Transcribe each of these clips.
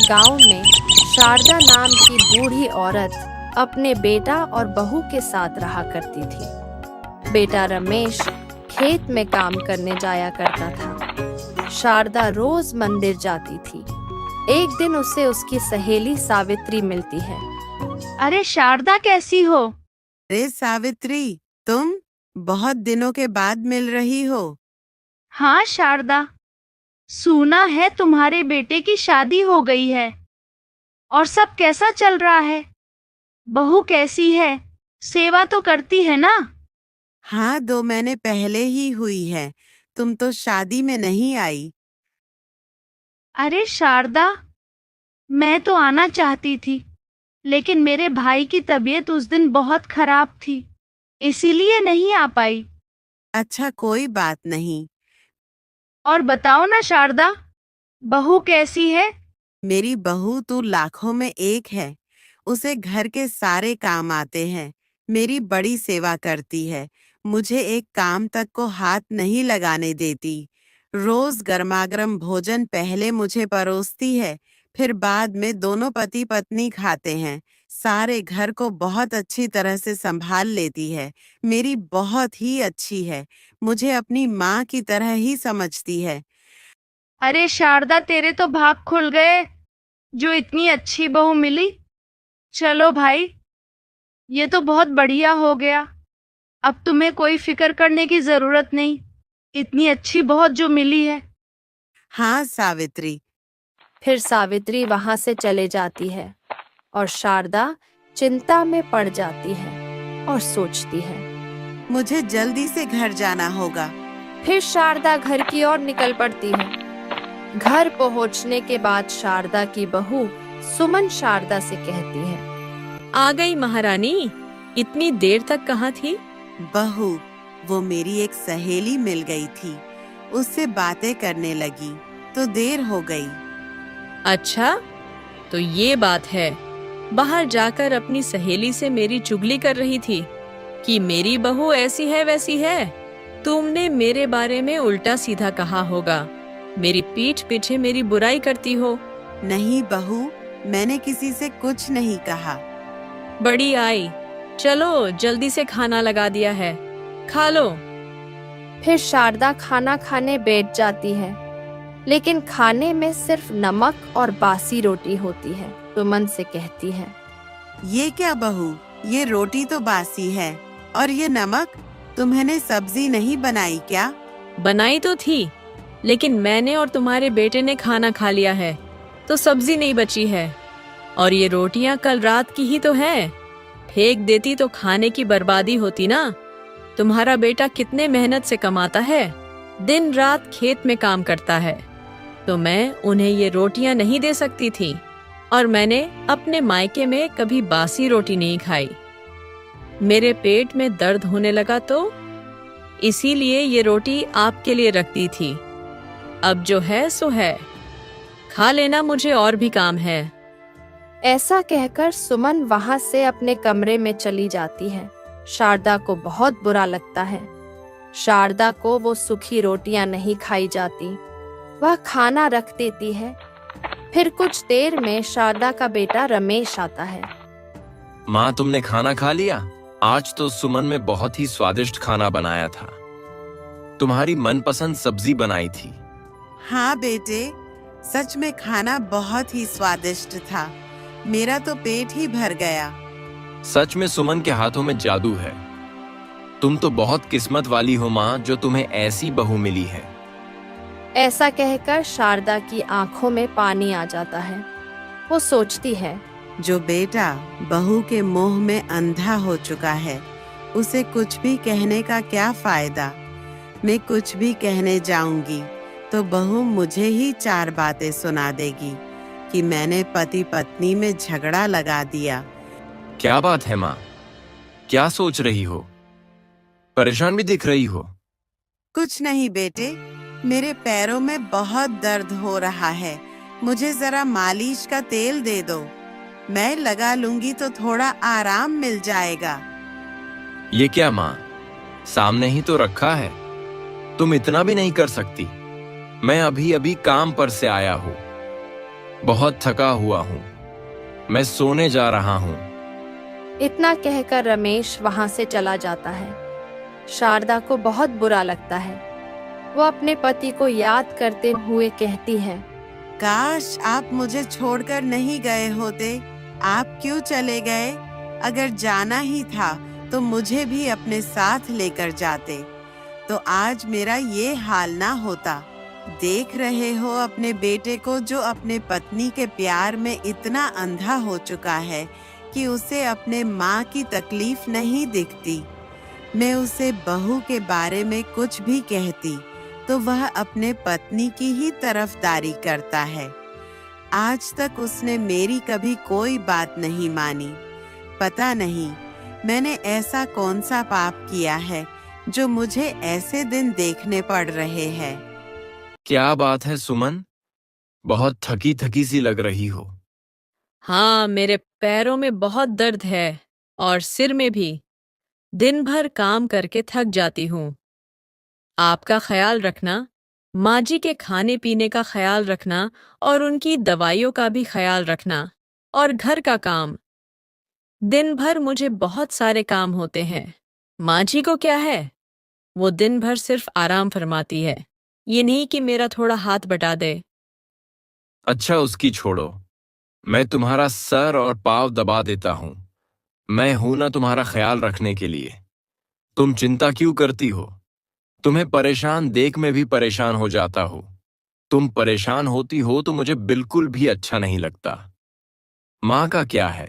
गांव में शारदा नाम की बूढ़ी औरत अपने बेटा और बहू के साथ रहा करती थी। बेटा रमेश खेत में काम करने जाया करता था। शारदा रोज मंदिर जाती थी। एक दिन उसे उसकी सहेली सावित्री मिलती है। अरे शारदा, कैसी हो? अरे सावित्री, तुम बहुत दिनों के बाद मिल रही हो। हाँ शारदा, सुना है तुम्हारे बेटे की शादी हो गई है। और सब कैसा चल रहा है? बहू कैसी है? सेवा तो करती है ना? हाँ, 2 महीने पहले ही हुई है। तुम तो शादी में नहीं आई। अरे शारदा, मैं तो आना चाहती थी, लेकिन मेरे भाई की तबीयत उस दिन बहुत खराब थी, इसीलिए नहीं आ पाई। अच्छा, कोई बात नहीं। और बताओ ना शारदा, बहू कैसी है? मेरी बहू तो लाखों में एक है। उसे घर के सारे काम आते हैं। मेरी बड़ी सेवा करती है। मुझे एक काम तक को हाथ नहीं लगाने देती। रोज गर्मागर्म भोजन पहले मुझे परोसती है, फिर बाद में दोनों पति पत्नी खाते हैं। सारे घर को बहुत अच्छी तरह से संभाल लेती है। मेरी बहुत ही अच्छी है। मुझे अपनी माँ की तरह ही समझती है। अरे शारदा, तेरे तो भाग खुल गए जो इतनी अच्छी बहू मिली। चलो भाई, ये तो बहुत बढ़िया हो गया। अब तुम्हें कोई फिक्र करने की जरूरत नहीं, इतनी अच्छी बहू जो मिली है। हाँ सावित्री। फिर सावित्री वहां से चले जाती है और शारदा चिंता में पड़ जाती है और सोचती है। मुझे जल्दी से घर जाना होगा। फिर शारदा घर की ओर निकल पड़ती है। घर पहुंचने के बाद शारदा की बहू सुमन शारदा से कहती है, आ गई महारानी, इतनी देर तक कहाँ थी? बहू, वो मेरी एक सहेली मिल गई थी। उससे बातें करने लगी तो देर हो गई। अच्छा, तो ये बात है। बाहर जाकर अपनी सहेली से मेरी चुगली कर रही थी कि मेरी बहू ऐसी है वैसी है। तुमने मेरे बारे में उल्टा सीधा कहा होगा। मेरी पीठ पीछे मेरी बुराई करती हो। नहीं बहू, मैंने किसी से कुछ नहीं कहा। बड़ी आई, चलो जल्दी से खाना लगा दिया है, खा लो। फिर शारदा खाना खाने बैठ जाती है, लेकिन खाने में सिर्फ नमक और बासी रोटी होती है। सुमन से कहती है, ये क्या बहू, ये रोटी तो बासी है और ये नमक। तुम्हें सब्जी नहीं बनाई क्या? बनाई तो थी, लेकिन मैंने और तुम्हारे बेटे ने खाना खा लिया है, तो सब्जी नहीं बची है। और ये रोटियां कल रात की ही तो है। फेंक देती तो खाने की बर्बादी होती ना। तुम्हारा बेटा कितने मेहनत से कमाता है, दिन रात खेत में काम करता है, तो मैं उन्हें ये रोटियां नहीं दे सकती थी। और मैंने अपने मायके में कभी बासी रोटी नहीं खाई। मेरे पेट में दर्द होने लगा तो इसीलिए ये रोटी आपके लिए रखती थी। अब जो है सो है, खा लेना, मुझे और भी काम है। ऐसा कहकर सुमन वहां से अपने कमरे में चली जाती है। शारदा को बहुत बुरा लगता है। शारदा को वो सूखी रोटियां नहीं खाई जाती। वह खाना रख देती है। फिर कुछ देर में शारदा का बेटा रमेश आता है। माँ, तुमने खाना खा लिया? आज तो सुमन में बहुत ही स्वादिष्ट खाना बनाया था। तुम्हारी मनपसंद सब्जी बनाई थी। हाँ बेटे, सच में खाना बहुत ही स्वादिष्ट था। मेरा तो पेट ही भर गया। सच में सुमन के हाथों में जादू है। तुम तो बहुत किस्मत वाली हो माँ, जो तुम्हें ऐसी बहू मिली है। ऐसा कहकर शारदा की आंखों में पानी आ जाता है। वो सोचती है, जो बेटा बहू के मोह में अंधा हो चुका है, उसे कुछ भी कहने का क्या फायदा। मैं कुछ भी कहने जाऊंगी तो बहू मुझे ही 4 बातें सुना देगी कि मैंने पति पत्नी में झगड़ा लगा दिया। क्या बात है माँ, क्या सोच रही हो? परेशान भी दिख रही हो। कुछ नहीं बेटे, मेरे पैरों में बहुत दर्द हो रहा है। मुझे जरा मालिश का तेल दे दो। मैं लगा लूंगी तो थोड़ा आराम मिल जाएगा। ये क्या माँ, सामने ही तो रखा है। तुम इतना भी नहीं कर सकती। मैं अभी अभी काम पर से आया हूँ। बहुत थका हुआ हूँ, मैं सोने जा रहा हूँ। इतना कहकर रमेश वहां से चला जाता है। शारदा को बहुत बुरा लगता है। वो अपने पति को याद करते हुए कहती है, काश आप मुझे छोड़कर नहीं गए होते। आप क्यों चले गए? अगर जाना ही था तो मुझे भी अपने साथ लेकर जाते, तो आज मेरा ये हाल ना होता। देख रहे हो अपने बेटे को, जो अपने पत्नी के प्यार में इतना अंधा हो चुका है कि उसे अपने माँ की तकलीफ नहीं दिखती। मैं उसे बहू के बारे में कुछ भी कहती तो वह अपने पत्नी की ही तरफदारी करता है। आज तक उसने मेरी कभी कोई बात नहीं मानी। पता नहीं मैंने ऐसा कौन सा पाप किया है जो मुझे ऐसे दिन देखने पड़ रहे हैं। क्या बात है सुमन, बहुत थकी थकी सी लग रही हो। हाँ, मेरे पैरों में बहुत दर्द है और सिर में भी। दिन भर काम करके थक जाती हूँ। आपका ख्याल रखना, माँ जी के खाने पीने का ख्याल रखना और उनकी दवाइयों का भी ख्याल रखना, और घर का काम। दिन भर मुझे बहुत सारे काम होते हैं। माँ जी को क्या है, वो दिन भर सिर्फ आराम फरमाती है, ये नहीं कि मेरा थोड़ा हाथ बटा दे। अच्छा उसकी छोड़ो, मैं तुम्हारा सर और पाँव दबा देता हूँ। मैं हूं ना तुम्हारा ख्याल रखने के लिए। तुम चिंता क्यों करती हो? तुम्हें परेशान देख मैं भी परेशान हो जाता हूँ। तुम परेशान होती हो तो मुझे बिल्कुल भी अच्छा नहीं लगता। माँ का क्या है,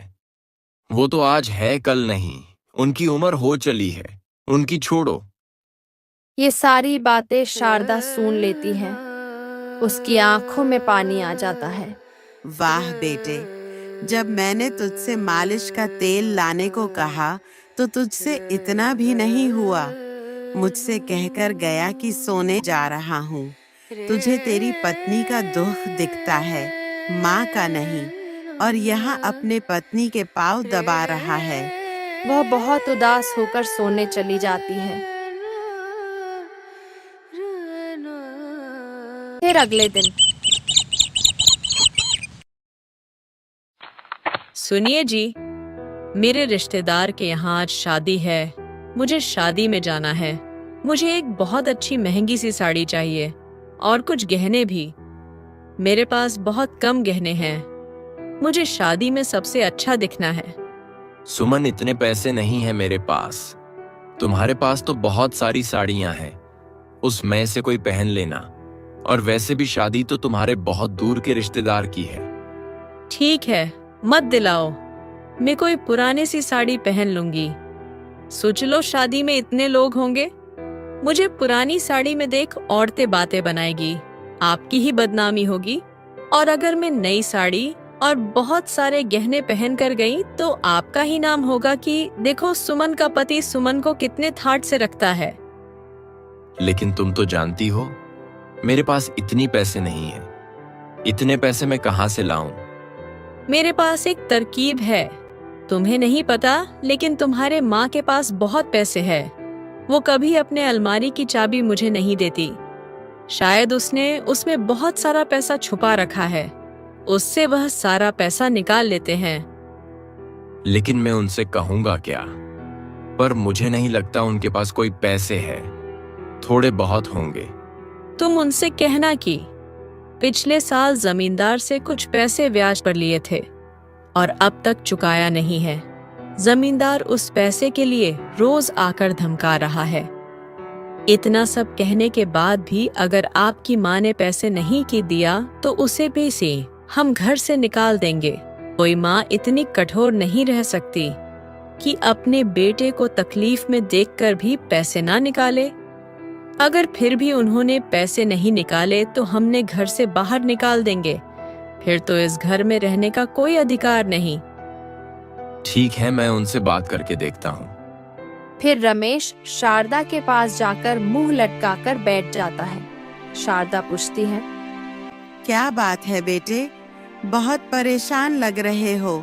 वो तो आज है कल नहीं, उनकी उम्र हो चली है, उनकी छोड़ो। ये सारी बातें शारदा सुन लेती है। उसकी आंखों में पानी आ जाता है। वाह बेटे, जब मैंने तुझसे मालिश का तेल लाने को कहा तो तुझसे इतना भी नहीं हुआ। मुझसे कहकर गया कि सोने जा रहा हूँ। तुझे तेरी पत्नी का दुख दिखता है, माँ का नहीं, और यहाँ अपने पत्नी के पाँव दबा रहा है। वह बहुत उदास होकर सोने चली जाती है। फिर अगले दिन सुनिए जी, मेरे रिश्तेदार के यहाँ आज शादी है। मुझे शादी में जाना है। मुझे एक बहुत अच्छी महंगी सी साड़ी चाहिए और कुछ गहने भी। मेरे पास बहुत कम गहने हैं। मुझे शादी में सबसे अच्छा दिखना है। सुमन, इतने पैसे नहीं है मेरे पास। तुम्हारे पास तो बहुत सारी साड़ियां हैं, उसमें से कोई पहन लेना। और वैसे भी शादी तो तुम्हारे बहुत दूर के रिश्तेदार की है। ठीक है, मत दिलाओ। मैं कोई पुरानी सी साड़ी पहन लूंगी। सोच लो, शादी में इतने लोग होंगे। मुझे पुरानी साड़ी में देख औरतें बातें बनाएगी, आपकी ही बदनामी होगी। और अगर मैं नई साड़ी और बहुत सारे गहने पहन कर गई तो आपका ही नाम होगा कि देखो सुमन का पति सुमन को कितने ठाट से रखता है। लेकिन तुम तो जानती हो मेरे पास इतनी पैसे नहीं है। इतने पैसे मैं कहाँ से लाऊं? मेरे पास एक तरकीब है, तुम्हें नहीं पता, लेकिन तुम्हारे माँ के पास बहुत पैसे है। वो कभी अपने अलमारी की चाबी मुझे नहीं देती। शायद उसने उसमें बहुत सारा पैसा छुपा रखा है। उससे वह सारा पैसा निकाल लेते हैं। लेकिन मैं उनसे कहूंगा क्या? पर मुझे नहीं लगता उनके पास कोई पैसे है। थोड़े बहुत होंगे। तुम उनसे कहना कि पिछले साल जमींदार से कुछ पैसे ब्याज पर लिए थे और अब तक चुकाया नहीं है। जमींदार उस पैसे के लिए रोज आकर धमका रहा है। इतना सब कहने के बाद भी अगर आपकी माँ ने पैसे नहीं की दिया तो उसे भी से हम घर से निकाल देंगे। कोई माँ इतनी कठोर नहीं रह सकती कि अपने बेटे को तकलीफ में देखकर भी पैसे ना निकाले। अगर फिर भी उन्होंने पैसे नहीं निकाले तो हमने घर से बाहर निकाल देंगे। फिर तो इस घर में रहने का कोई अधिकार नहीं। ठीक है, मैं उनसे बात करके देखता हूँ। फिर रमेश शारदा के पास जाकर मुंह लटकाकर बैठ जाता है। शारदा पूछती है, क्या बात है बेटे, बहुत परेशान लग रहे हो।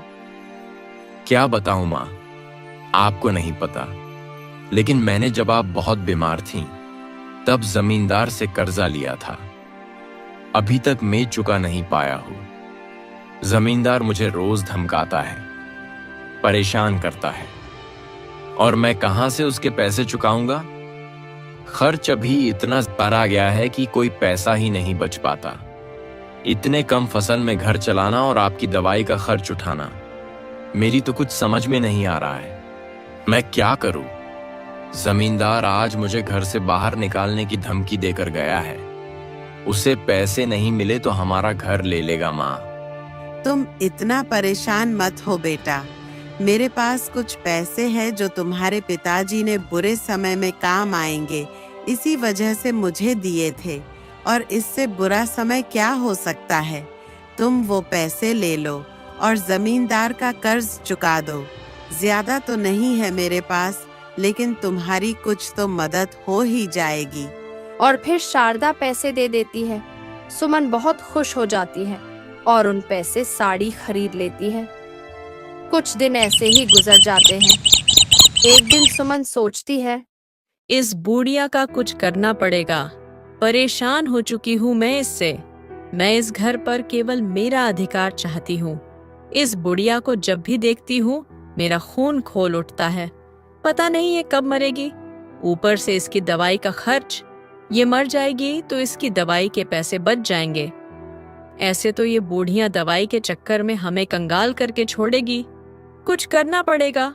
क्या बताऊं माँ, आपको नहीं पता, लेकिन मैंने जब आप बहुत बीमार थीं, तब जमींदार से कर्जा लिया था। अभी तक मैं चुका नहीं पाया हूँ। जमींदार मुझे रोज धमकाता है, परेशान करता है, और मैं कहां से उसके पैसे चुकाऊंगा? खर्च अभी इतना बढ़ा गया है कि कोई पैसा ही नहीं बच पाता। इतने कम फसल में घर चलाना और आपकी दवाई का खर्च उठाना, मेरी तो कुछ समझ में नहीं आ रहा है। मैं क्या करूं? जमींदार आज मुझे घर से बाहर निकालने की धमकी देकर गया है। उसे पैसे नहीं मिले तो हमारा घर ले लेगा माँ। तुम इतना परेशान मत हो बेटा। मेरे पास कुछ पैसे हैं जो तुम्हारे पिताजी ने बुरे समय में काम आएंगे, इसी वजह से मुझे दिए थे, और इससे बुरा समय क्या हो सकता है। तुम वो पैसे ले लो और जमींदार का कर्ज चुका दो। ज्यादा तो नहीं है मेरे पास, लेकिन तुम्हारी कुछ तो मदद हो ही जाएगी। और फिर शारदा पैसे दे देती है। सुमन बहुत खुश हो जाती है और उन पैसे साड़ी खरीद लेती है। कुछ दिन ऐसे ही गुजर जाते हैं। एक दिन सुमन सोचती है, इस बुढ़िया का कुछ करना पड़ेगा। परेशान हो चुकी हूँ मैं इससे। मैं इस घर पर केवल मेरा अधिकार चाहती हूँ। इस बुढ़िया को जब भी देखती हूँ मेरा खून खोल उठता है। पता नहीं ये कब मरेगी। ऊपर से इसकी दवाई का खर्च। ये मर जाएगी तो इसकी दवाई के पैसे बच जाएंगे। ऐसे तो ये बूढ़िया दवाई के चक्कर में हमें कंगाल करके छोड़ेगी। कुछ करना पड़ेगा।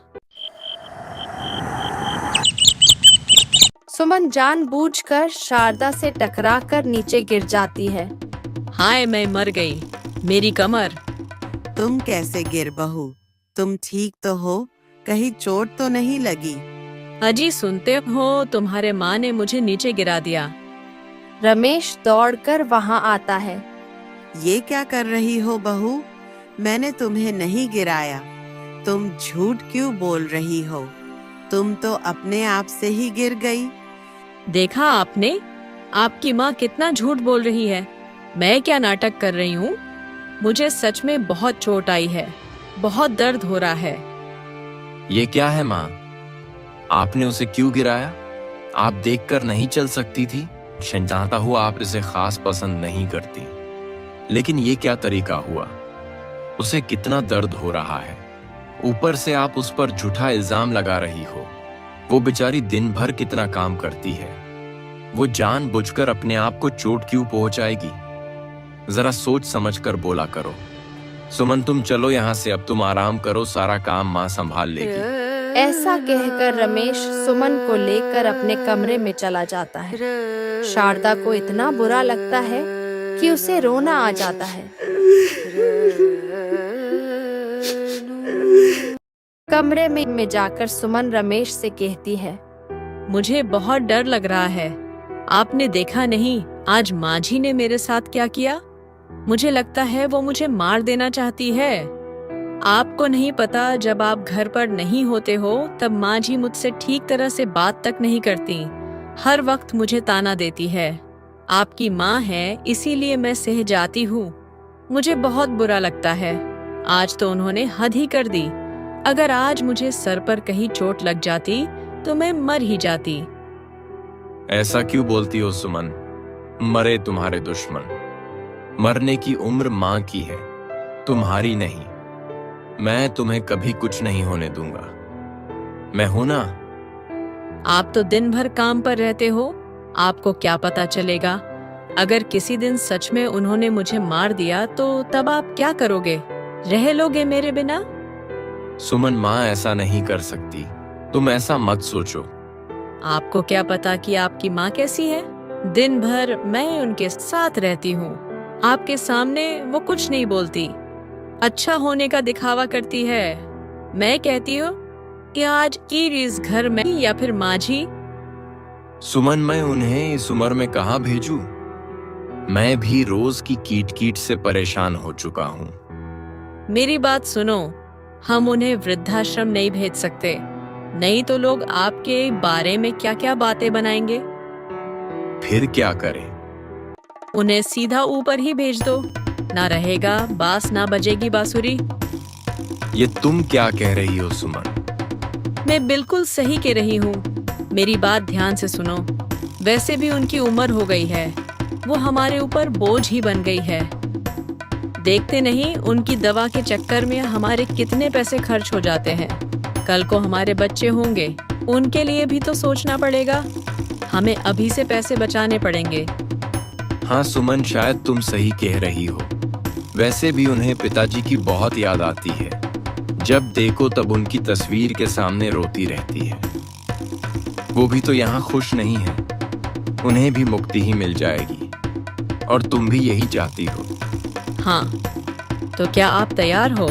सुमन जानबूझकर शारदा से टकराकर नीचे गिर जाती है। हाय, मैं मर गई। मेरी कमर। तुम कैसे गिर बहू? तुम ठीक तो हो? कहीं चोट तो नहीं लगी? अजी, सुनते हो, तुम्हारे माँ ने मुझे नीचे गिरा दिया। रमेश दौड़कर वहां आता है। ये क्या कर रही हो बहू? मैंने तुम्हें नहीं गिराया। तुम झूठ क्यों बोल रही हो? तुम तो अपने आप से ही गिर गई। देखा आपने? आपकी माँ कितना झूठ बोल रही है। मैं क्या नाटक कर रही हूँ? मुझे सच में बहुत चोट आई है। बहुत दर्द हो रहा है। ये क्या है माँ? आपने उसे क्यों गिराया? आप देखकर नहीं चल सकती थी? जानता हुआ आप इसे खास पसंद नहीं करती, लेकिन ये क्या तरीका हुआ? उसे कितना दर्द हो रहा है, ऊपर से आप उस पर झूठा इल्जाम लगा रही हो। वो बेचारी दिन भर कितना काम करती है। वो जानबूझकर अपने आप को चोट क्यों पहुंचाएगी? जरा सोच समझकर बोला करो। सुमन, तुम चलो यहाँ से। अब तुम आराम करो, सारा काम माँ संभाल लेगी। ऐसा कहकर रमेश सुमन को लेकर अपने कमरे में चला जाता है। शारदा को इतना बुरा लगता है कि उसे रोना आ जाता है। कमरे में जाकर सुमन रमेश से कहती है, मुझे बहुत डर लग रहा है। आपने देखा नहीं आज माझी ने मेरे साथ क्या किया? मुझे लगता है वो मुझे मार देना चाहती है। आपको नहीं पता, जब आप घर पर नहीं होते हो तब माझी मुझसे ठीक तरह से बात तक नहीं करती। हर वक्त मुझे ताना देती है। आपकी माँ है, इसीलिए मैं सह जाती हूँ। मुझे बहुत बुरा लगता है। आज तो उन्होंने हद ही कर दी। अगर आज मुझे सर पर कहीं चोट लग जाती तो मैं मर ही जाती। ऐसा क्यों बोलती हो सुमन? मरे तुम्हारे दुश्मन। मरने की उम्र माँ की है, तुम्हारी नहीं। मैं तुम्हें कभी कुछ नहीं होने दूंगा। मैं हूं ना। आप तो दिन भर काम पर रहते हो, आपको क्या पता चलेगा? अगर किसी दिन सच में उन्होंने मुझे मार दिया तो तब आप क्या करोगे? रह लोगे मेरे बिना? सुमन, माँ ऐसा नहीं कर सकती। तुम ऐसा मत सोचो। आपको क्या पता कि आपकी माँ कैसी है? दिन भर मैं उनके साथ रहती हूँ। आपके सामने वो कुछ नहीं बोलती, अच्छा होने का दिखावा करती है। मैं कहती हूँ कि आज की इस घर में या फिर माझी। सुमन, मैं उन्हें इस उम्र में कहाँ भेजूं? मैं भी रोज की कीट कीट से परेशान हो चुका हूँ। मेरी बात सुनो, हम उन्हें वृद्धाश्रम नहीं भेज सकते, नहीं तो लोग आपके बारे में क्या क्या बातें बनाएंगे। फिर क्या करें? उन्हें सीधा ऊपर ही भेज दो। ना रहेगा बास, ना बजेगी बांसुरी। ये तुम क्या कह रही हो सुमन? मैं बिल्कुल सही कह रही हूँ। मेरी बात ध्यान से सुनो। वैसे भी उनकी उम्र हो गई है, वो हमारे ऊपर बोझ ही बन गई है। देखते नहीं उनकी दवा के चक्कर में हमारे कितने पैसे खर्च हो जाते हैं। कल को हमारे बच्चे होंगे, उनके लिए भी तो सोचना पड़ेगा। हमें अभी से पैसे बचाने पड़ेंगे। हाँ सुमन, शायद तुम सही कह रही हो। वैसे भी उन्हें पिताजी की बहुत याद आती है। जब देखो तब उनकी तस्वीर के सामने रोती रहती है। वो भी तो यहाँ खुश नहीं है। उन्हें भी मुक्ति ही मिल जाएगी, और तुम भी यही चाहती हो। हाँ, तो क्या आप तैयार हो?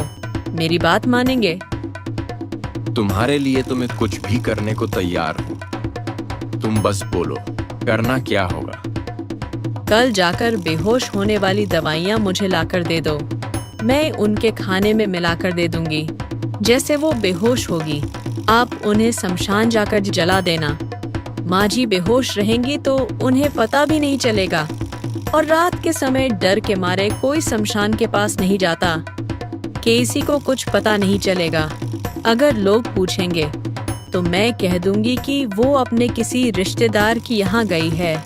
मेरी बात मानेंगे? तुम्हारे लिए तो मैं कुछ भी करने को तैयार हूँ। तुम बस बोलो, करना क्या होगा? कल जाकर बेहोश होने वाली दवाइयाँ मुझे लाकर दे दो। मैं उनके खाने में मिलाकर दे दूंगी। जैसे वो बेहोश होगी, आप उन्हें शमशान जाकर जला देना। माँ जी बेहोश रहेंगी तो उन्हें पता भी नहीं चलेगा, और रात के समय डर के मारे कोई शमशान के पास नहीं जाता। केसी को कुछ पता नहीं चलेगा। अगर लोग पूछेंगे तो मैं कह दूंगी कि वो अपने किसी रिश्तेदार की यहाँ गई है।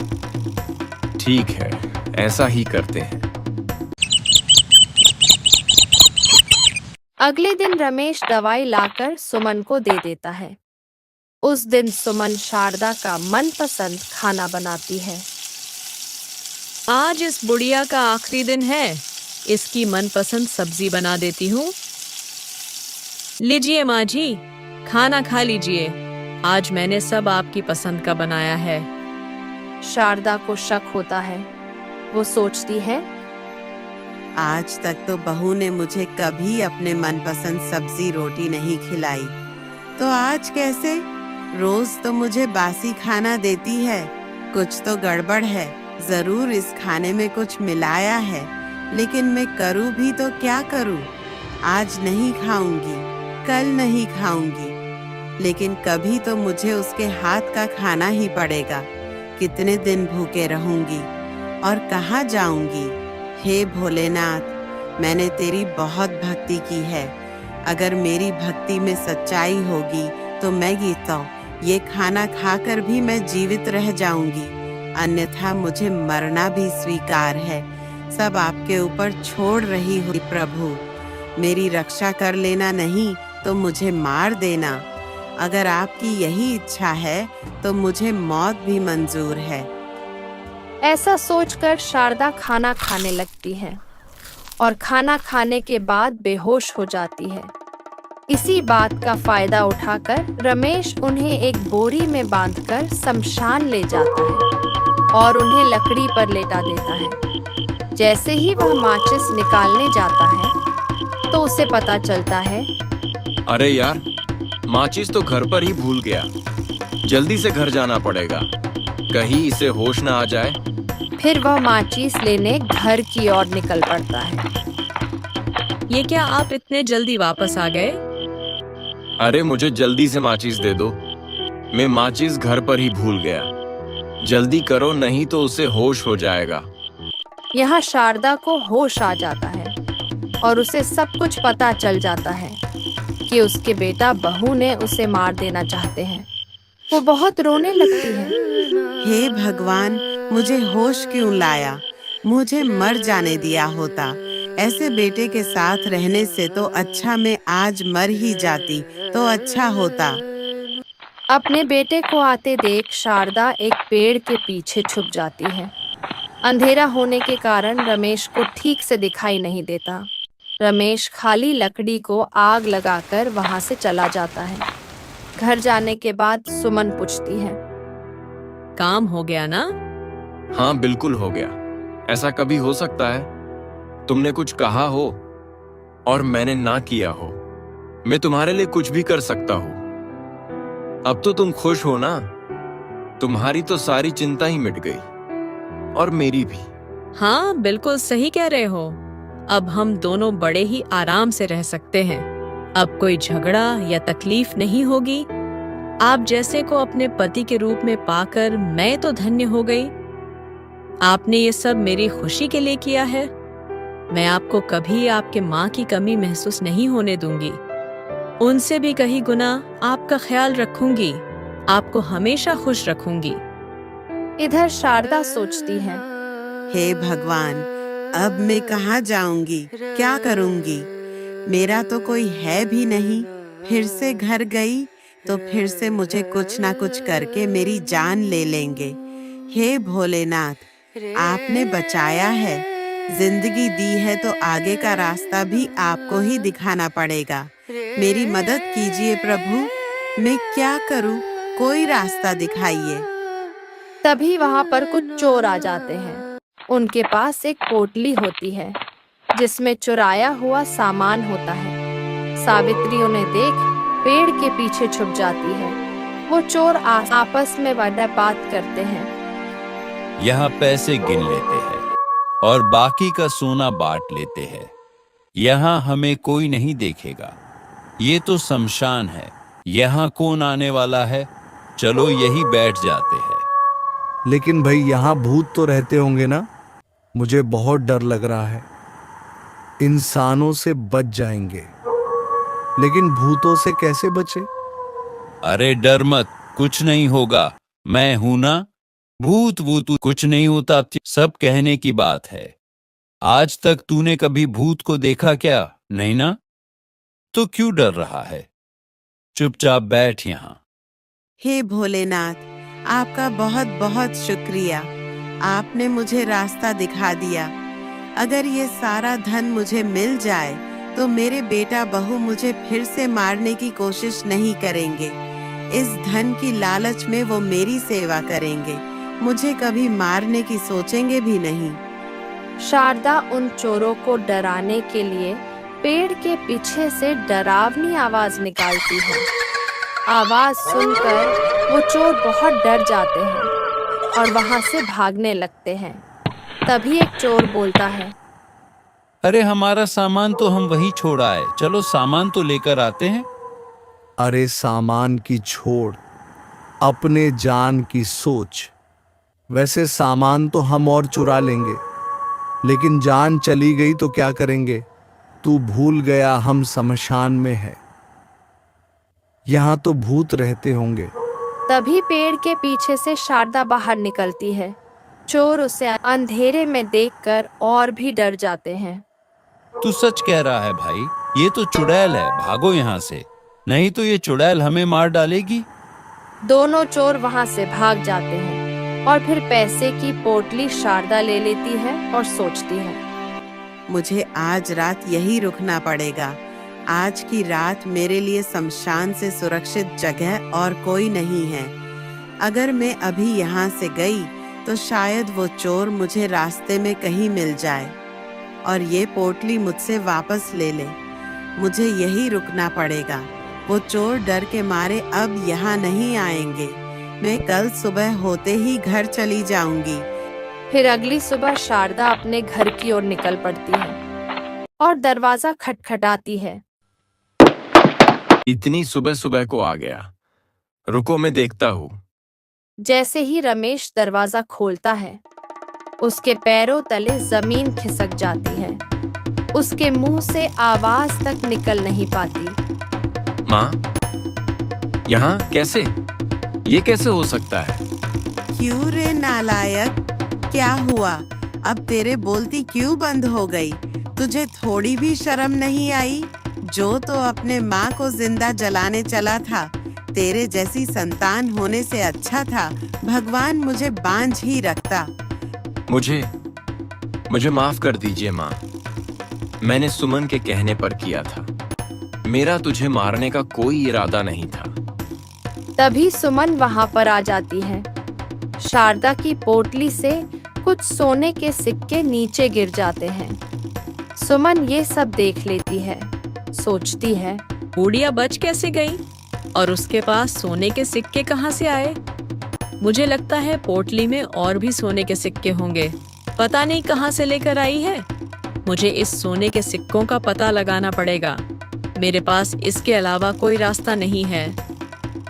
ठीक है, ऐसा ही करते हैं। अगले दिन रमेश दवाई लाकर सुमन को दे देता है। उस दिन सुमन शारदा का मनपसंद खाना बनाती है। आज इस बुढ़िया का आखिरी दिन है, इसकी मनपसंद सब्जी बना देती हूँ। लीजिए माँ जी, खाना खा लीजिए। आज मैंने सब आपकी पसंद का बनाया है। शारदा को शक होता है। वो सोचती है, आज तक तो बहू ने मुझे कभी अपने मनपसंद सब्जी रोटी नहीं खिलाई, तो आज कैसे? रोज तो मुझे बासी खाना देती है। कुछ तो गड़बड़ है। जरूर इस खाने में कुछ मिलाया है, लेकिन मैं करूँ भी तो क्या करूँ? आज नहीं खाऊंगी, कल नहीं खाऊंगी, लेकिन कभी तो मुझे उसके हाथ का खाना ही पड़ेगा। कितने दिन भूखे रहूंगी और कहाँ जाऊंगी? हे भोलेनाथ, मैंने तेरी बहुत भक्ति की है। अगर मेरी भक्ति में सच्चाई होगी तो मैं गीता ये खाना खाकर भी मैं जीवित रह जाऊंगी, अन्यथा मुझे मरना भी स्वीकार है। सब आपके ऊपर छोड़ रही हूँ प्रभु। मेरी रक्षा कर लेना, नहीं तो मुझे मार देना। अगर आपकी यही इच्छा है तो मुझे मौत भी मंजूर है। ऐसा सोचकर शारदा खाना खाने लगती है और खाना खाने के बाद बेहोश हो जाती है। इसी बात का फायदा उठाकर रमेश उन्हें एक बोरी में बांधकर शमशान ले जाता है और उन्हें लकड़ी पर लेटा देता है। जैसे ही वह माचिस निकालने जाता है तो उसे पता चलता है, अरे यार, माचिस तो घर पर ही भूल गया। जल्दी से घर जाना पड़ेगा, कहीं इसे होश ना आ जाए। फिर वह माचिस लेने घर की ओर निकल पड़ता है। ये क्या आप इतने जल्दी वापस आ गए? अरे मुझे जल्दी से माचिस दे दो। मैं माचिस घर पर ही भूल गया। जल्दी करो, नहीं तो उसे होश हो जाएगा। यहाँ शारदा को होश आ जाता है और उसे सब कुछ पता चल जाता है कि उसके बेटा बहू ने उसे मार देना चाहते हैं। वो बहुत रोने लगती है। हे भगवान, मुझे होश क्यों लाया? मुझे मर जाने दिया होता। ऐसे बेटे के साथ रहने से तो अच्छा मैं आज मर ही जाती तो अच्छा होता। अपने बेटे को आते देख शारदा एक पेड़ के पीछे छुप जाती है। अंधेरा होने के कारण रमेश को ठीक से दिखाई नहीं देता। रमेश खाली लकड़ी को आग लगाकर वहां से चला जाता है। घर जाने के बाद सुमन पूछती है, काम हो गया ना? हाँ बिल्कुल हो गया। ऐसा कभी हो सकता है? तुमने कुछ कहा हो और मैंने ना किया हो। मैं तुम्हारे लिए कुछ भी कर सकता हूँ। अब तो तुम खुश हो ना? तुम्हारी तो सारी चिंता ही मिट गई, और मेरी भी। हाँ बिल्कुल सही कह रहे हो। अब हम दोनों बड़े ही आराम से रह सकते हैं। अब कोई झगड़ा या तकलीफ नहीं होगी। आप जैसे को अपने पति के रूप में पाकर मैं तो धन्य हो गई। आपने ये सब मेरी खुशी के लिए किया है। मैं आपको कभी आपके माँ की कमी महसूस नहीं होने दूंगी। उनसे भी कहीं गुना आपका ख्याल रखूंगी। आपको हमेशा खुश रखूंगी। इधर शारदा सोचती है, हे भगवान, अब मैं कहाँ जाऊंगी, क्या करूंगी? मेरा तो कोई है भी नहीं। फिर से घर गई तो फिर से मुझे कुछ ना कुछ करके मेरी जान ले लेंगे। हे भोलेनाथ, आपने बचाया है, जिंदगी दी है तो आगे का रास्ता भी आपको ही दिखाना पड़ेगा। मेरी मदद कीजिए प्रभु, मैं क्या करूं? कोई रास्ता दिखाइए। तभी वहां पर कुछ चोर आ जाते हैं। उनके पास एक पोटली होती है जिसमें चुराया हुआ सामान होता है। सावित्री उन्हें देख पेड़ के पीछे छुप जाती है। वो चोर आपस में बात करते हैं। यहाँ पैसे गिन लेते हैं और बाकी का सोना बांट लेते हैं। यहाँ हमें कोई नहीं देखेगा। ये तो शमशान है, यहाँ कौन आने वाला है? चलो यही बैठ जाते हैं। लेकिन भाई यहाँ भूत तो रहते होंगे ना? मुझे बहुत डर लग रहा है। इंसानों से बच जाएंगे, लेकिन भूतों से कैसे बचे? अरे डर मत, कुछ नहीं होगा, मैं हूं ना। भूत भूत कुछ नहीं होता, सब कहने की बात है। आज तक तूने कभी भूत को देखा क्या? नहीं ना? तो क्यों डर रहा है? चुपचाप बैठ यहाँ। हे भोलेनाथ, आपका बहुत बहुत शुक्रिया। आपने मुझे रास्ता दिखा दिया। अगर ये सारा धन मुझे मिल जाए तो मेरे बेटा बहू मुझे फिर से मारने की कोशिश नहीं करेंगे। इस धन की लालच में वो मेरी सेवा करेंगे, मुझे कभी मारने की सोचेंगे भी नहीं। शारदा उन चोरों को डराने के लिए पेड़ के पीछे से डरावनी आवाज निकालती है। आवाज सुनकर वो चोर बहुत डर जाते हैं और वहां से भागने लगते हैं। तभी एक चोर बोलता है, अरे हमारा सामान तो हम वहीं छोड़ा है, चलो सामान तो लेकर आते हैं। अरे सामान की छोड़, अपने जान की सोच। वैसे सामान तो हम और चुरा लेंगे, लेकिन जान चली गई तो क्या करेंगे? तू भूल गया हम शमशान में है, यहाँ तो भूत रहते होंगे। तभी पेड़ के पीछे से शारदा बाहर निकलती है। चोर उसे अंधेरे में देखकर और भी डर जाते हैं। तू सच कह रहा है भाई, ये तो चुड़ैल है, भागो यहाँ से, नहीं तो ये चुड़ैल हमें मार डालेगी। दोनों चोर वहां से भाग जाते हैं और फिर पैसे की पोटली शारदा ले लेती है और सोचती है, मुझे आज रात यही रुकना पड़ेगा। आज की रात मेरे लिए शमशान से सुरक्षित जगह और कोई नहीं है। अगर मैं अभी यहाँ से गई तो शायद वो चोर मुझे रास्ते में कहीं मिल जाए और ये पोटली मुझसे वापस ले ले। मुझे यही रुकना पड़ेगा। वो चोर डर के मारे अब यहाँ नहीं आएंगे। मैं कल सुबह होते ही घर चली जाऊंगी। फिर अगली सुबह शारदा अपने घर की ओर निकल पड़ती है और दरवाजा खटखटाती है। इतनी सुबह सुबह को आ गया, रुको मैं देखता हूँ। जैसे ही रमेश दरवाजा खोलता है, उसके पैरों तले जमीन खिसक जाती है। उसके मुंह से आवाज तक निकल नहीं पाती। माँ, यहाँ कैसे? ये कैसे हो सकता है? क्यों रे नालायक, क्या हुआ? अब तेरे बोलती क्यों बंद हो गई? तुझे थोड़ी भी शर्म नहीं आई? जो तो अपने माँ को जिंदा जलाने चला था। तेरे जैसी संतान होने से अच्छा था भगवान मुझे बांझ ही रखता। मुझे माफ कर दीजिए माँ। मैंने सुमन के कहने पर किया था। मेरा तुझे मारने का कोई इरादा नहीं था। तभी सुमन वहां पर आ जाती है। शारदा की पोटली से कुछ सोने के सिक्के नीचे गिर जाते हैं। सुमन ये सब देख लेती है, सोचती है, बूढ़िया बच कैसे गई और उसके पास सोने के सिक्के कहाँ से आए? मुझे लगता है पोटली में और भी सोने के सिक्के होंगे, पता नहीं कहाँ से लेकर आई है। मुझे इस सोने के सिक्कों का पता लगाना पड़ेगा। मेरे पास इसके अलावा कोई रास्ता नहीं है।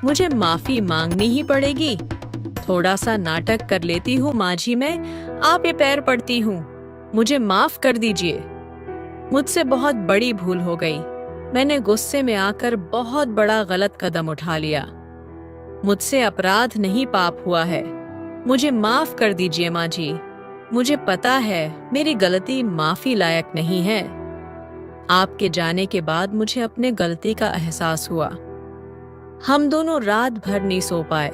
मुझे माफी मांगनी ही पड़ेगी। थोड़ा सा नाटक कर लेती हूँ माझी में, आप ये पैर पड़ती हूँ, मुझे माफ कर दीजिए। मुझसे बहुत बड़ी भूल हो गई। मैंने गुस्से में आकर बहुत बड़ा गलत कदम उठा लिया। मुझसे अपराध नहीं पाप हुआ है। मुझे माफ कर दीजिए माँ जी। मुझे पता है मेरी गलती माफी लायक नहीं है। आपके जाने के बाद मुझे अपने गलती का एहसास हुआ। हम दोनों रात भर नहीं सो पाए।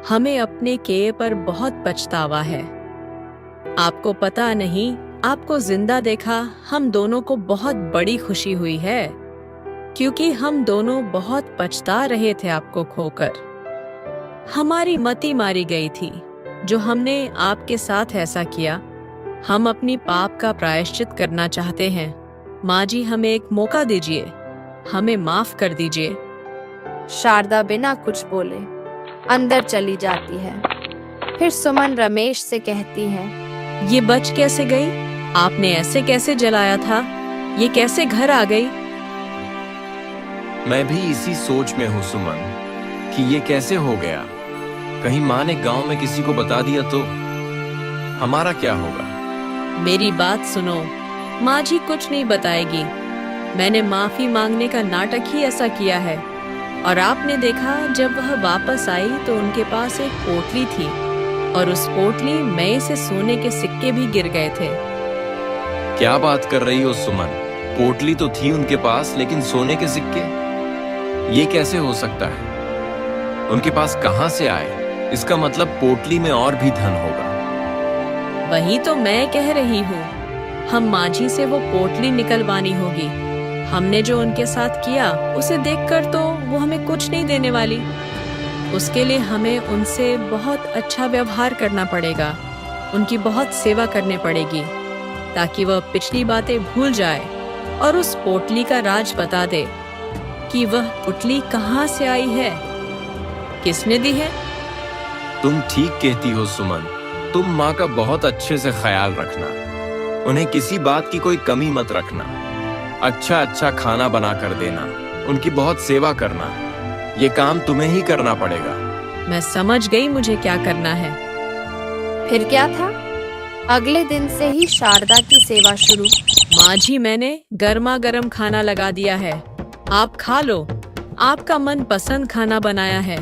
हमें अपने किए पर बहुत पछतावा है। आपको पता नहीं, आपको जिंदा देखा हम दोनों को बहुत बड़ी खुशी हुई है, क्योंकि हम दोनों बहुत पछता रहे थे आपको खोकर। हमारी मति मारी गई थी जो हमने आपके साथ ऐसा किया। हम अपनी पाप का प्रायश्चित करना चाहते हैं। माँ जी, हमें एक मौका दीजिए, हमें माफ कर दीजिए। शारदा बिना कुछ बोले अंदर चली जाती है। फिर सुमन रमेश से कहती है, ये बच कैसे गई? आपने ऐसे कैसे जलाया था? ये कैसे घर आ गई? मैं भी इसी सोच में हूँ सुमन, कि ये कैसे हो गया। कहीं माँ ने गांव में किसी को बता दिया तो हमारा क्या होगा? मेरी बात सुनो, माँ जी कुछ नहीं बताएगी। मैंने माफी मांगने का नाटक ही ऐसा किया है। और आपने देखा, जब वह वापस आई तो उनके पास एक पोटली थी, और उस पोटली में से सोने के सिक्के भी गिर गए थे। क्या बात कर रही हो सुमन? पोटली तो थी उनके पास, लेकिन सोने के सिक्के? ये कैसे हो सकता है? उनके पास कहाँ से आए? इसका मतलब पोटली में और भी धन होगा। वही तो मैं कह रही हूँ। हम माझी से वो पोटली निकलवानी होगी। हमने जो उनके साथ किया उसे देखकर तो वो हमें कुछ नहीं देने वाली। उसके लिए हमें उनसे बहुत अच्छा व्यवहार करना पड़ेगा, उनकी बहुत सेवा करनी पड़ेगी, ताकि वह पिछली बातें भूल जाए और उस पोटली का राज बता दे कि वह पोटली कहाँ से आई है, किसने दी है। तुम ठीक कहती हो सुमन। तुम माँ का बहुत अच्छे से ख्याल रखना, उन्हें किसी बात की कोई कमी मत रखना। अच्छा अच्छा खाना बना कर देना, उनकी बहुत सेवा करना। ये काम तुम्हें ही करना पड़ेगा। मैं समझ गई मुझे क्या करना है। फिर क्या था? अगले दिन से ही शारदा की सेवा शुरू। माँ जी, मैंने गर्मा गर्म खाना लगा दिया है, आप खा लो। आपका मन पसंद खाना बनाया है।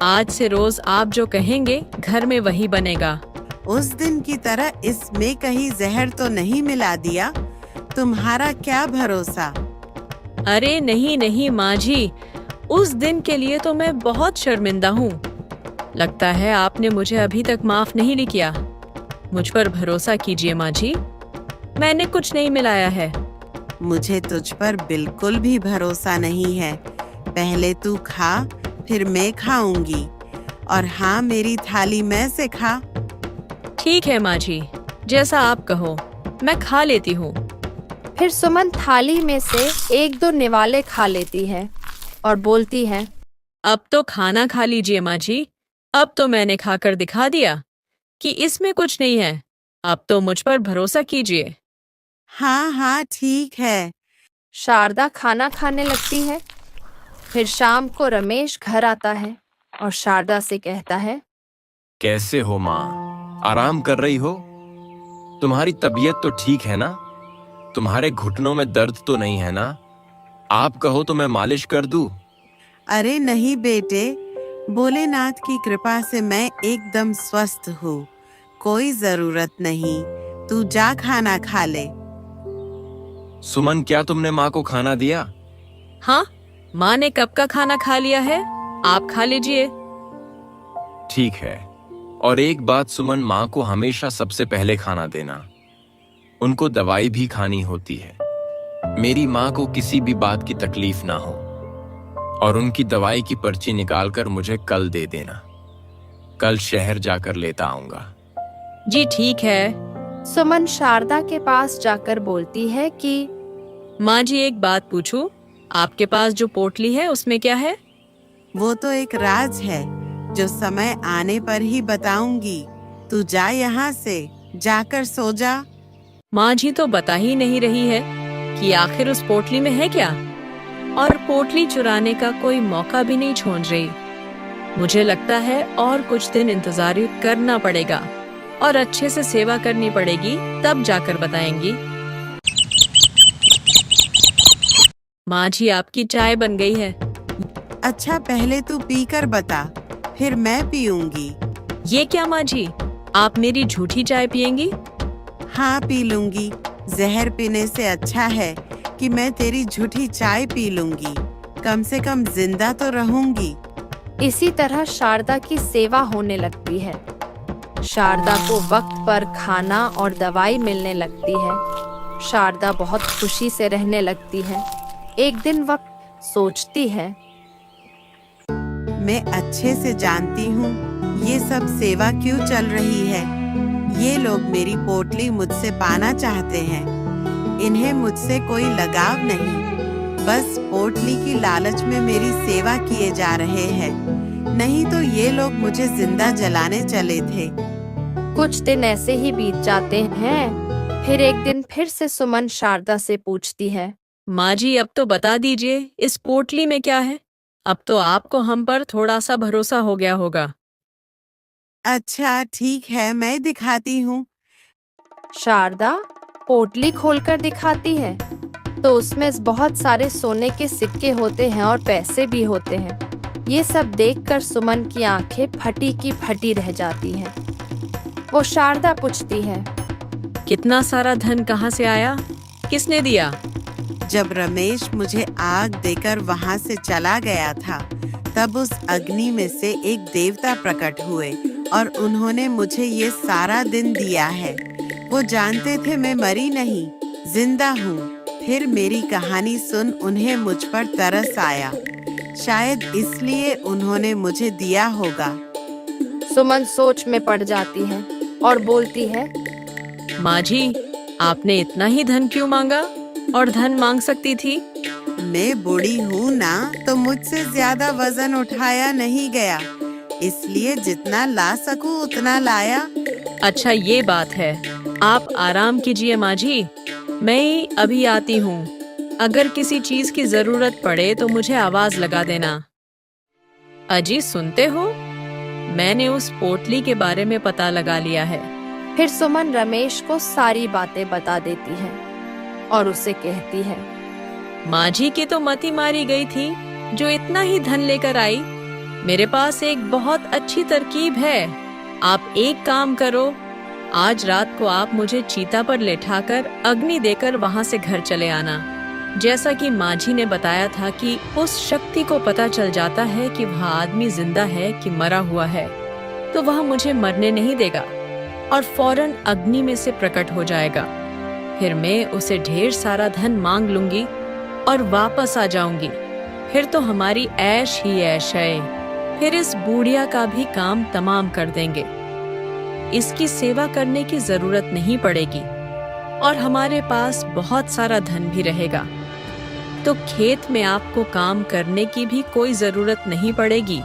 आज से रोज आप जो कहेंगे घर में वही बनेगा। उस दिन की तरह इसमें कहीं जहर तो नहीं मिला दिया? तुम्हारा क्या भरोसा। अरे नहीं नहीं माँ जी, उस दिन के लिए तो मैं बहुत शर्मिंदा हूँ। लगता है आपने मुझे अभी तक माफ नहीं किया। मुझ पर भरोसा कीजिए माँ जी, मैंने कुछ नहीं मिलाया है। मुझे तुझ पर बिल्कुल भी भरोसा नहीं है। पहले तू खा, फिर मैं खाऊंगी। और हाँ, मेरी थाली में से खा। ठीक है माँ जी, जैसा आप कहो, मैं खा लेती हूँ। फिर सुमन थाली में से एक दो निवाले खा लेती है और बोलती है, अब तो खाना खा लीजिए माँ जी। अब तो मैंने खाकर दिखा दिया कि इसमें कुछ नहीं है। अब तो मुझ पर भरोसा कीजिए। हाँ हाँ, ठीक है। शारदा खाना खाने लगती है। फिर शाम को रमेश घर आता है और शारदा से कहता है, कैसे हो माँ? आराम कर रही हो? तुम्हारी तबीयत तो ठीक है ना? तुम्हारे घुटनों में दर्द तो नहीं है ना? आप कहो तो मैं मालिश कर दूं? अरे नहीं बेटे, भोलेनाथ की कृपा से मैं एकदम स्वस्थ हूँ। कोई जरूरत नहीं, तू जा खाना खा ले। सुमन, क्या तुमने माँ को खाना दिया? हाँ, माँ ने कब का खाना खा लिया है, आप खा लीजिए। ठीक है। और एक बात सुमन, माँ को हमेशा सबसे पहले खाना देना। उनको दवाई भी खानी होती है। मेरी माँ को किसी भी बात की तकलीफ ना हो। और उनकी दवाई की पर्ची निकालकर मुझे कल दे देना। कल शहर जाकर लेता आऊंगा। जी ठीक है। सुमन शारदा के पास जाकर बोलती है कि माँ जी, एक बात पूछूं? आपके पास जो पोटली है उसमें क्या है? वो तो एक राज है जो समय आने पर ही बताऊंगी। तू जा यहाँ से, जाकर सो जा। माँ जी तो बता ही नहीं रही है कि आखिर उस पोटली में है क्या, और पोटली चुराने का कोई मौका भी नहीं छोड़ रही। मुझे लगता है और कुछ दिन इंतजार करना पड़ेगा और अच्छे से सेवा करनी पड़ेगी, तब जाकर बताएंगी। माँ जी, आपकी चाय बन गई है। अच्छा, पहले तू पीकर बता, फिर मैं पीऊंगी। ये क्या माँ जी, आप मेरी झूठी चाय पियेंगी? हाँ, पी लूंगी। जहर पीने से अच्छा है कि मैं तेरी झूठी चाय पी लूंगी। कम से कम जिंदा तो रहूंगी। इसी तरह शारदा की सेवा होने लगती है। शारदा को वक्त पर खाना और दवाई मिलने लगती है। शारदा बहुत खुशी से रहने लगती है। एक दिन वक्त सोचती है, मैं अच्छे से जानती हूँ ये सब सेवा क्यों चल रही है। ये लोग मेरी पोटली मुझसे पाना चाहते हैं। इन्हें मुझसे कोई लगाव नहीं, बस पोटली की लालच में मेरी सेवा किए जा रहे हैं। नहीं तो ये लोग मुझे जिंदा जलाने चले थे। कुछ दिन ऐसे ही बीत जाते हैं। फिर एक दिन फिर से सुमन शारदा से पूछती है, माँ जी, अब तो बता दीजिए इस पोटली में क्या है? अब तो आपको हम पर थोड़ा सा भरोसा हो गया होगा। अच्छा ठीक है, मैं दिखाती हूँ। शारदा पोटली खोलकर दिखाती है तो उसमें बहुत सारे सोने के सिक्के होते हैं और पैसे भी होते हैं। ये सब देखकर सुमन की आंखें फटी की फटी रह जाती हैं। वो शारदा पूछती है, कितना सारा धन कहाँ से आया? किसने दिया? जब रमेश मुझे आग देकर वहां से चला गया था, तब उस अग्नि में से एक देवता प्रकट हुए और उन्होंने मुझे ये सारा दिन दिया है। वो जानते थे मैं मरी नहीं, जिंदा हूँ। फिर मेरी कहानी सुन उन्हें मुझ पर तरस आया। शायद इसलिए उन्होंने मुझे दिया होगा। सुमन सोच में पड़ जाती है और बोलती है, माँ जी, आपने इतना ही धन क्यों मांगा? और धन मांग सकती थी। मैं बूढ़ी हूँ ना, तो मुझसे ज्यादा वजन उठाया नहीं गया, इसलिए जितना ला सकूं उतना लाया। अच्छा, ये बात है। आप आराम कीजिए माँ जी, मैं ही अभी आती हूँ। अगर किसी चीज की जरूरत पड़े तो मुझे आवाज लगा देना। अजी, सुनते हो? मैंने उस पोटली के बारे में पता लगा लिया है। फिर सुमन रमेश को सारी बातें बता देती है और उसे कहती है, माँ जी की तो मती मारी गई थी जो इतना ही धन लेकर आई। मेरे पास एक बहुत अच्छी तरकीब है। आप एक काम करो, आज रात को आप मुझे चीता पर लेटाकर अग्नि देकर वहाँ से घर चले आना। जैसा कि माँ जी ने बताया था कि उस शक्ति को पता चल जाता है कि वह आदमी जिंदा है कि मरा हुआ है, तो वह मुझे मरने नहीं देगा और फौरन अग्नि में से प्रकट हो जाएगा। फिर मैं उसे ढेर सारा धन मांग लूंगी और वापस आ जाऊंगी। फिर तो हमारी ऐश ही ऐश है। फिर इस बूढ़िया का भी काम तमाम कर देंगे। इसकी सेवा करने की जरूरत नहीं पड़ेगी और हमारे पास बहुत सारा धन भी रहेगा। तो खेत में आपको काम करने की भी कोई जरूरत नहीं पड़ेगी।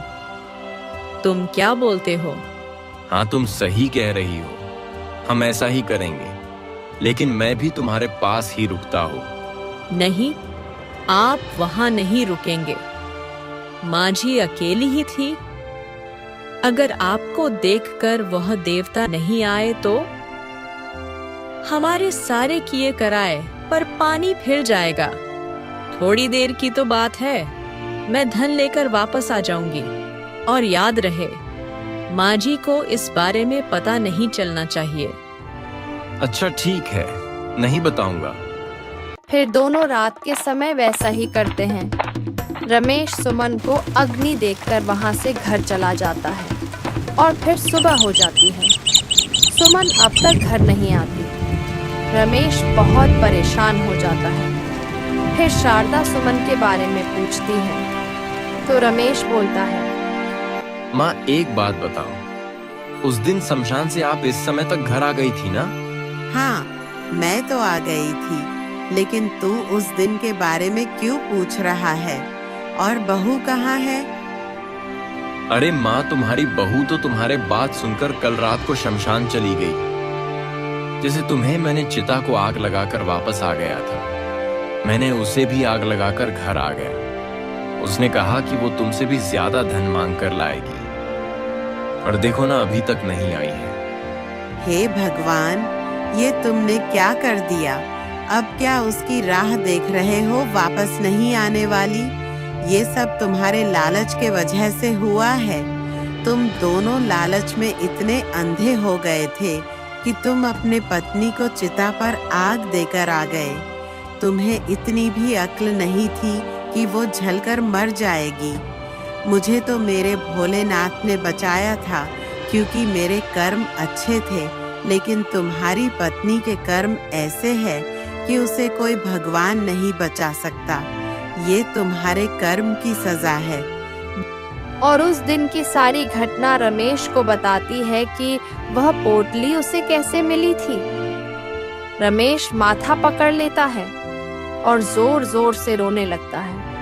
तुम क्या बोलते हो? हाँ, तुम सही कह रही हो। हम ऐसा ही करेंगे, लेकिन मैं भी तुम्हारे पास ही रुकता हूँ। नहीं, आप वहां नहीं रुकेंगे। माँ जी अकेली ही थी। अगर आपको देखकर वह देवता नहीं आए तो हमारे सारे किए कराए पर पानी फिर जाएगा। थोड़ी देर की तो बात है, मैं धन लेकर वापस आ जाऊंगी। और याद रहे, माँ जी को इस बारे में पता नहीं चलना चाहिए। अच्छा ठीक है, नहीं बताऊंगा। फिर दोनों रात के समय वैसा ही करते हैं। रमेश सुमन को अग्नि देखकर वहां से घर चला जाता है और फिर सुबह हो जाती है। सुमन अब तक घर नहीं आती। रमेश बहुत परेशान हो जाता है। फिर शारदा सुमन के बारे में पूछती है तो रमेश बोलता है, माँ एक बात बताओ, उस दिन शमशान से आप इस समय तक घर आ गई थी ना? हाँ, मैं तो आ गई थी, लेकिन तू उस दिन के बारे में क्यों पूछ रहा है? और बहू कहाँ है? अरे माँ, तुम्हारी बहू तो तुम्हारे बात सुनकर कल रात को शमशान चली गई। जैसे तुम्हें मैंने चिता को आग लगाकर वापस आ गया था, मैंने उसे भी आग लगाकर घर आ गया। उसने कहा कि वो तुमसे भी ज्यादा धन मांग कर लाएगी, और देखो ना, अभी तक नहीं आई है। हे भगवान, ये तुमने क्या कर दिया? अब क्या उसकी राह देख रहे हो वापस नहीं आने वाली? ये सब तुम्हारे लालच के वजह से हुआ है। तुम दोनों लालच में इतने अंधे हो गए थे कि तुम अपने पत्नी को चिता पर आग देकर आ गए। तुम्हें इतनी भी अक्ल नहीं थी कि वो जलकर मर जाएगी। मुझे तो मेरे भोलेनाथ ने बचाया था क्योंकि मेरे कर्म अच्छे थे, लेकिन तुम्हारी पत्नी के कर्म ऐसे हैं कि उसे कोई भगवान नहीं बचा सकता। ये तुम्हारे कर्म की सजा है। और उस दिन की सारी घटना रमेश को बताती है कि वह पोटली उसे कैसे मिली थी। रमेश माथा पकड़ लेता है और जोर जोर से रोने लगता है।